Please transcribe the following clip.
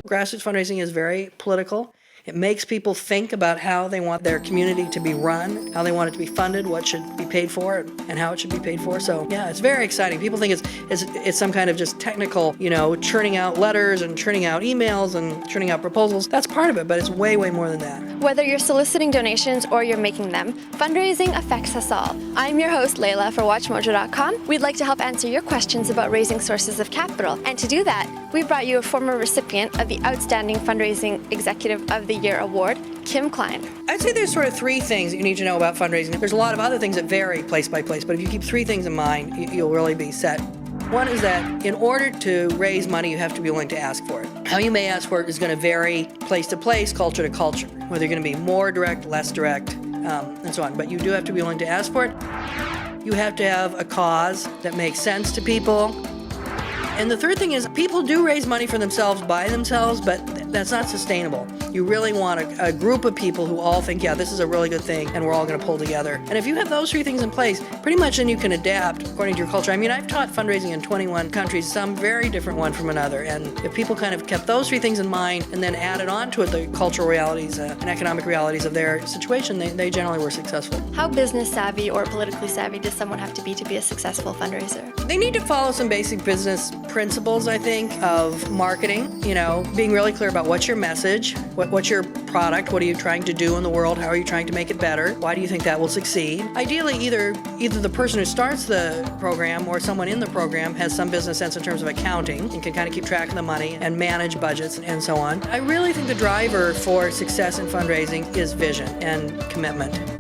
Grassroots fundraising is very political. It makes people think about how they want their community to be run, how they want it to be funded, what should be paid for, and how it should be paid for. So yeah, it's very exciting. People think it's some kind of just technical, churning out letters and churning out emails and churning out proposals. That's part of it, but it's way, way more than that. Whether you're soliciting donations or you're making them, fundraising affects us all. I'm your host, Layla, for WatchMojo.com. We'd like to help answer your questions about raising sources of capital. And to do that, we brought you a former recipient of the Outstanding Fundraising Executive of the Year Award, Kim Klein. I'd say there's sort of three things that you need to know about fundraising. There's a lot of other things that vary place by place, but if you keep three things in mind, you'll really be set. One is that in order to raise money, you have to be willing to ask for it. How you may ask for it is going to vary place to place, culture to culture, whether you're going to be more direct, less direct, and so on. But you do have to be willing to ask for it. You have to have a cause that makes sense to people. And the third thing is people do raise money for themselves by themselves, but that's not sustainable. You really want a group of people who all think, yeah, this is a really good thing, and we're all going to pull together. And if you have those three things in place, pretty much then you can adapt according to your culture. I mean, I've taught fundraising in 21 countries, some very different one from another. And if people kind of kept those three things in mind and then added on to it the cultural realities and economic realities of their situation, they generally were successful. How business savvy or politically savvy does someone have to be a successful fundraiser? They need to follow some basic business principles, I think, of marketing, being really clear about what's your message, what's your product, what are you trying to do in the world, how are you trying to make it better, why do you think that will succeed. Ideally, either the person who starts the program or someone in the program has some business sense in terms of accounting and can kind of keep track of the money and manage budgets and so on. I really think the driver for success in fundraising is vision and commitment.